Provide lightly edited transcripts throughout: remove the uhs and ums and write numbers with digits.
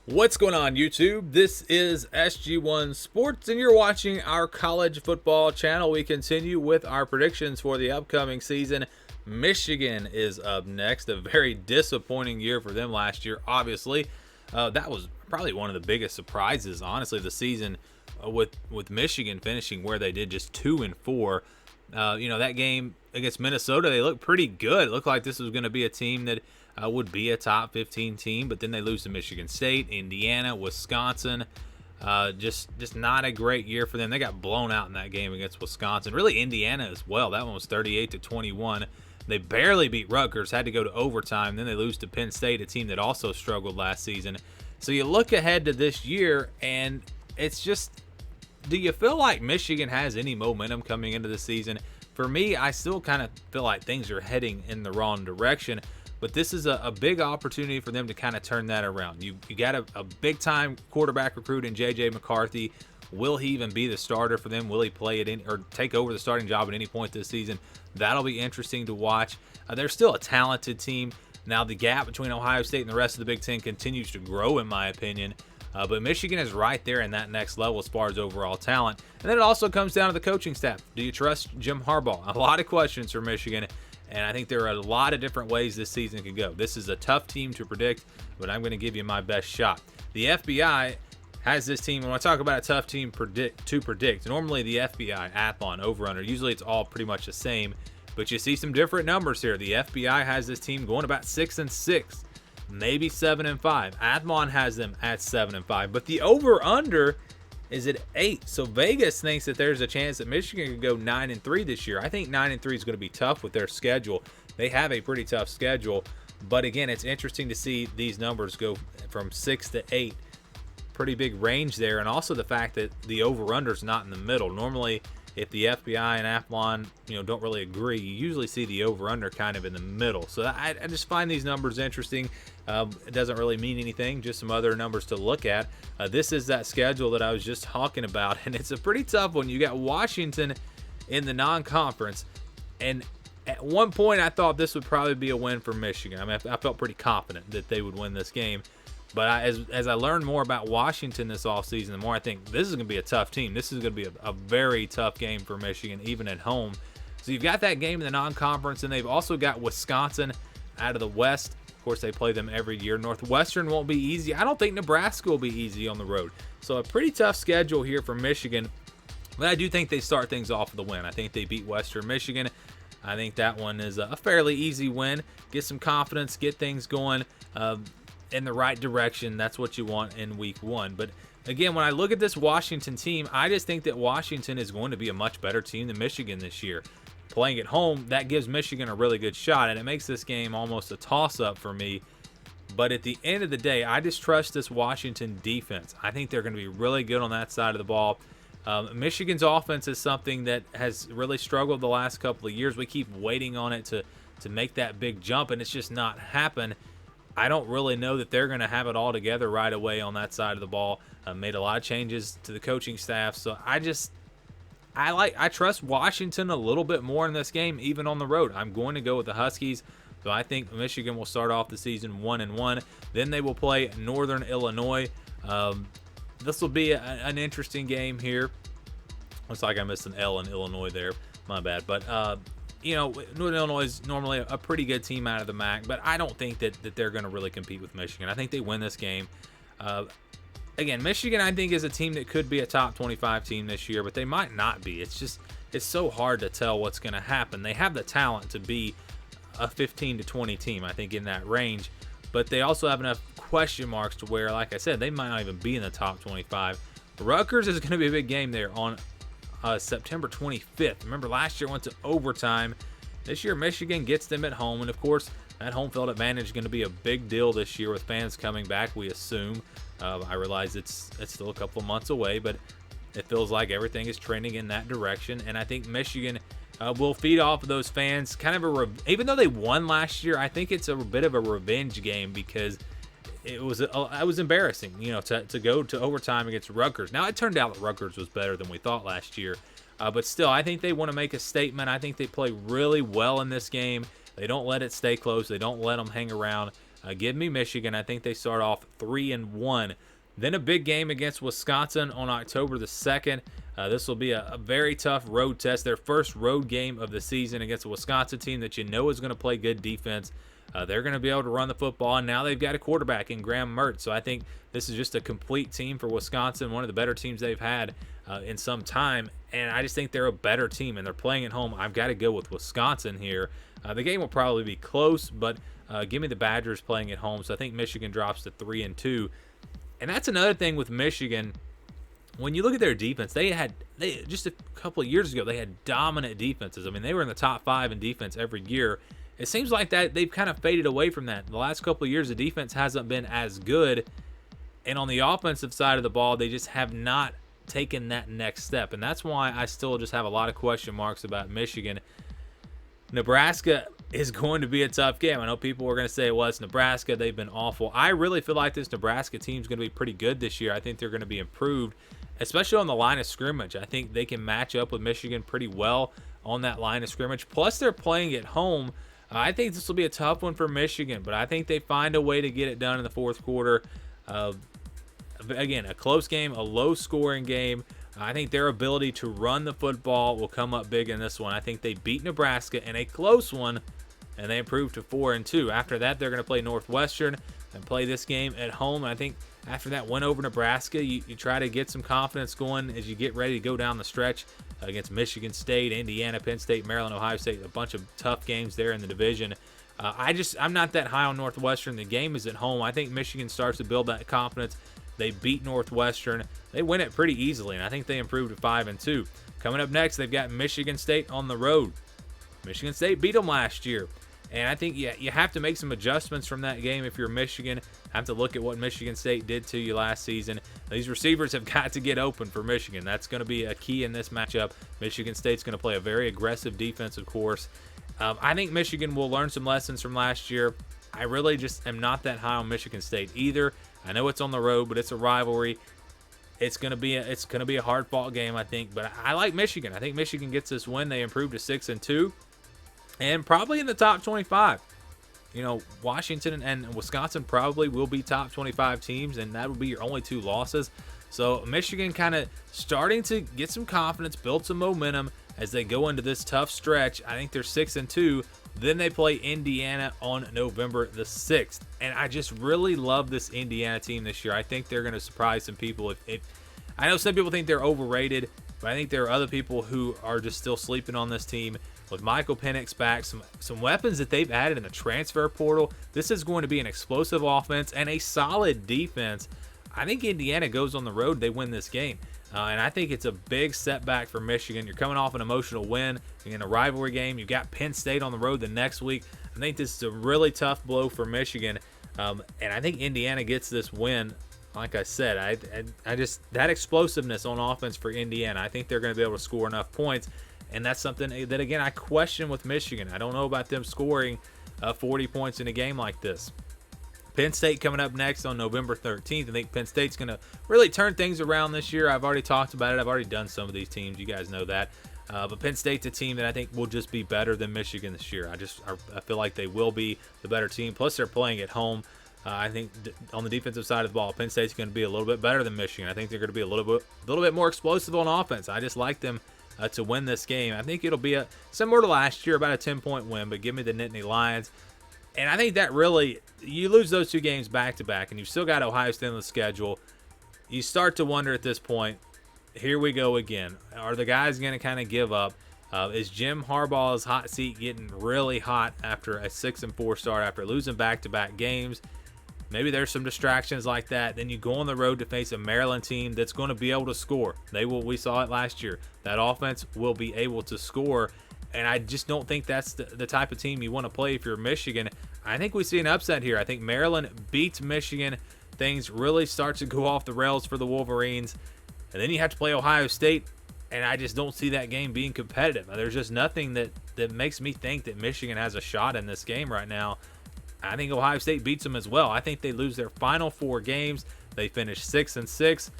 What's going on, YouTube? This is SG1 Sports, and you're watching our college football channel. We continue with our predictions for the upcoming season. Michigan is up next. A very disappointing year for them last year, obviously. That was probably one of the biggest surprises, honestly, of the season, with Michigan finishing where they did, just 2-4. That game against Minnesota, they looked pretty good. It looked like this was going to be a team that would be a top 15 team, but then they lose to Michigan State, Indiana, Wisconsin. Just not a great year for them. They got blown out in that game against Wisconsin. Really, Indiana as well. That one was 38-21. They barely beat Rutgers, had to go to overtime. Then they lose to Penn State, a team that also struggled last season. So you look ahead to this year, and it's just, do you feel like Michigan has any momentum coming into the season? For me, I still kind of feel like things are heading in the wrong direction. But this is a big opportunity for them to kind of turn that around. You got a big-time quarterback recruit in J.J. McCarthy. Will he even be the starter for them? Will he play it in or take over the starting job at any point this season? That'll be interesting to watch. They're still a talented team. Now, the gap between Ohio State and the rest of the Big Ten continues to grow, in my opinion. But Michigan is right there in that next level as far as overall talent. And then it also comes down to the coaching staff. Do you trust Jim Harbaugh? A lot of questions for Michigan. And I think there are a lot of different ways this season could go. This is a tough team to predict, but I'm going to give you my best shot. The FBI has this team. When I talk about a tough team to predict, normally the FBI, Athlon, over-under, usually it's all pretty much the same, but you see some different numbers here. The FBI has this team going about 6-6, maybe 7-5. Athlon has them at 7-5, but the over-under is at 8. So Vegas thinks that there's a chance that Michigan could go 9-3 this year. I think 9-3 is going to be tough with their schedule. They have a pretty tough schedule, but again, it's interesting to see these numbers go from 6 to 8. Pretty big range there, and also the fact that the over/under is not in the middle. Normally, if the FBI and Athlon, don't really agree, you usually see the over/under kind of in the middle. So I just find these numbers interesting. It doesn't really mean anything, just some other numbers to look at. This is that schedule that I was just talking about, and it's a pretty tough one. You got Washington in the non-conference, and at one point I thought this would probably be a win for Michigan. I mean, I felt pretty confident that they would win this game. But as I learned more about Washington this offseason, the more I think this is going to be a tough team. This is going to be a very tough game for Michigan, even at home. So you've got that game in the non-conference, and they've also got Wisconsin out of the West. Of course, they play them every year. Northwestern won't be easy. I don't think Nebraska will be easy on the road. So a pretty tough schedule here for Michigan. But I do think they start things off with a win. I think they beat Western Michigan. I think that one is a fairly easy win. Get some confidence, get things going in the right direction. That's what you want in week one. But again, when I look at this Washington team, I just think that Washington is going to be a much better team than Michigan this year. Playing at home, that gives Michigan a really good shot, and it makes this game almost a toss-up for me. But at the end of the day, I just trust this Washington defense. I think they're going to be really good on that side of the ball. Michigan's offense is something that has really struggled the last couple of years. We keep waiting on it to make that big jump, and it's just not happened. I don't really know that they're going to have it all together right away on that side of the ball. Made a lot of changes to the coaching staff, so I trust Washington a little bit more in this game, even on the road. I'm going to go with the Huskies. So I think Michigan will start off the season 1-1. Then they will play Northern Illinois. This will be an interesting game here. Looks like I missed an L in Illinois there. My bad. But, Northern Illinois is normally a pretty good team out of the MAC, but I don't think that they're going to really compete with Michigan. I think they win this game. Again, Michigan, I think, is a team that could be a top 25 team this year, but they might not be. It's so hard to tell what's going to happen. They have the talent to be a 15 to 20 team, I think, in that range, but they also have enough question marks to where, like I said, they might not even be in the top 25. Rutgers is going to be a big game there on September 25th. Remember, last year went to overtime. This year, Michigan gets them at home, and of course, that home field advantage is going to be a big deal this year with fans coming back, we assume. I realize it's still a couple of months away, but it feels like everything is trending in that direction, and I think Michigan will feed off of those fans. Kind of even though they won last year, I think it's a bit of a revenge game because it was embarrassing, to go to overtime against Rutgers. Now, it turned out that Rutgers was better than we thought last year, but still, I think they want to make a statement. I think they play really well in this game. They don't let it stay close. They don't let them hang around. Give me Michigan. I think they start off 3-1. Then a big game against Wisconsin on October the 2nd. This will be a very tough road test. Their first road game of the season against a Wisconsin team that you know is going to play good defense. They're going to be able to run the football, and now they've got a quarterback in Graham Mertz. So I think this is just a complete team for Wisconsin, one of the better teams they've had in some time. And I just think they're a better team, and they're playing at home. I've got to go with Wisconsin here. The game will probably be close, but give me the Badgers playing at home. So I think Michigan drops to 3-2. And that's another thing with Michigan. When you look at their defense, they just a couple of years ago, they had dominant defenses. I mean, they were in the top 5 in defense every year. It seems like that they've kind of faded away from that. The last couple of years, the defense hasn't been as good. And on the offensive side of the ball, they just have not taken that next step. And that's why I still just have a lot of question marks about Michigan. Nebraska is going to be a tough game. I know people are going to say, well, it's Nebraska. They've been awful. I really feel like this Nebraska team is going to be pretty good this year. I think they're going to be improved, especially on the line of scrimmage. I think they can match up with Michigan pretty well on that line of scrimmage. Plus, they're playing at home. I think this will be a tough one for Michigan, but I think they find a way to get it done in the fourth quarter. Again, a close game, a low-scoring game. I think their ability to run the football will come up big in this one. I think they beat Nebraska in a close one, and they improve to 4-2. After that, they're going to play Northwestern and play this game at home. And I think after that win over Nebraska, you try to get some confidence going as you get ready to go down the stretch against Michigan State, Indiana, Penn State, Maryland, Ohio State, a bunch of tough games there in the division. I'm not that high on Northwestern. The game is at home. I think Michigan starts to build that confidence. They beat Northwestern. They win it pretty easily, and I think they improved to 5-2. Coming up next, they've got Michigan State on the road. Michigan State beat them last year, and I think you have to make some adjustments from that game if you're Michigan. Have to look at what Michigan State did to you last season. These receivers have got to get open for Michigan. That's going to be a key in this matchup. Michigan State's going to play a very aggressive defensive course. I think Michigan will learn some lessons from last year. I really just am not that high on Michigan State either. I know it's on the road, but it's a rivalry. It's gonna be a hard-fought game, I think. But I like Michigan. I think Michigan gets this win. They improve to 6-2, and probably in the top 25. You know, Washington and Wisconsin probably will be top 25 teams, and that will be your only 2 losses. So Michigan kind of starting to get some confidence, build some momentum as they go into this tough stretch. I think they're 6-2. Then they play Indiana on November the 6th. And I just really love this Indiana team this year. I think they're going to surprise some people. I know some people think they're overrated, but I think there are other people who are just still sleeping on this team. With Michael Penix back, some weapons that they've added in the transfer portal, this is going to be an explosive offense and a solid defense. I think Indiana goes on the road. They win this game. And I think it's a big setback for Michigan. You're coming off an emotional win in a rivalry game. You've got Penn State on the road the next week. I think this is a really tough blow for Michigan. And I think Indiana gets this win. Like I said, I just that explosiveness on offense for Indiana, I think they're going to be able to score enough points. And that's something that, again, I question with Michigan. I don't know about them scoring 40 points in a game like this. Penn State coming up next on November 13th. I think Penn State's going to really turn things around this year. I've already talked about it. I've already done some of these teams. You guys know that. But Penn State's a team that I think will just be better than Michigan this year. I feel like they will be the better team. Plus, they're playing at home. I think on the defensive side of the ball, Penn State's going to be a little bit better than Michigan. I think they're going to be a little bit more explosive on offense. I just like them to win this game. I think it'll be similar to last year, about a 10-point win. But give me the Nittany Lions. And I think that really, you lose those 2 games back-to-back, and you've still got Ohio State on the schedule. You start to wonder at this point, here we go again. Are the guys going to kind of give up? Is Jim Harbaugh's hot seat getting really hot after a 6-4 start, after losing back-to-back games? Maybe there's some distractions like that. Then you go on the road to face a Maryland team that's going to be able to score. We saw it last year. That offense will be able to score. And I just don't think that's the type of team you want to play if you're Michigan. I think we see an upset here. I think Maryland beats Michigan. Things really start to go off the rails for the Wolverines. And then you have to play Ohio State. And I just don't see that game being competitive. There's just nothing that makes me think that Michigan has a shot in this game right now. I think Ohio State beats them as well. I think they lose their final 4 games. They finish 6-6.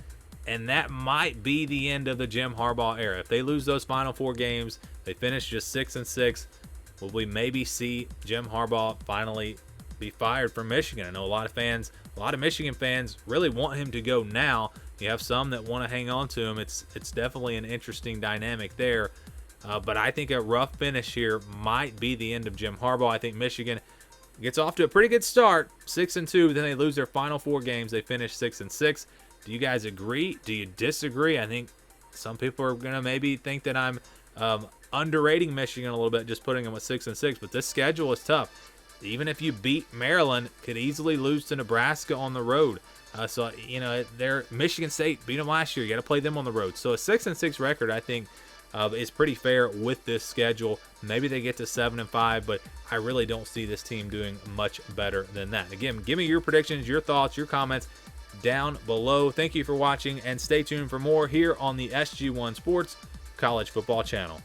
And that might be the end of the Jim Harbaugh era. If they lose those final 4 games, they finish just 6-6. Will we maybe see Jim Harbaugh finally be fired from Michigan. I know a lot of Michigan fans really want him to go now. You have some that want to hang on to him. It's definitely an interesting dynamic there. But I think a rough finish here might be the end of Jim Harbaugh. I think Michigan gets off to a pretty good start, 6-2, but then they lose their final 4 games. They finish 6-6. Do you guys agree? Do you disagree? I think some people are going to maybe think that I'm underrating Michigan a little bit, just putting them at 6-6, but this schedule is tough. Even if you beat Maryland, could easily lose to Nebraska on the road. So, they're Michigan State beat them last year. You got to play them on the road. So a 6-6 record, I think, is pretty fair with this schedule. Maybe they get to 7-5, but I really don't see this team doing much better than that. Again, give me your predictions, your thoughts, your comments down below. Thank you for watching, and stay tuned for more here on the SG1 Sports College Football Channel.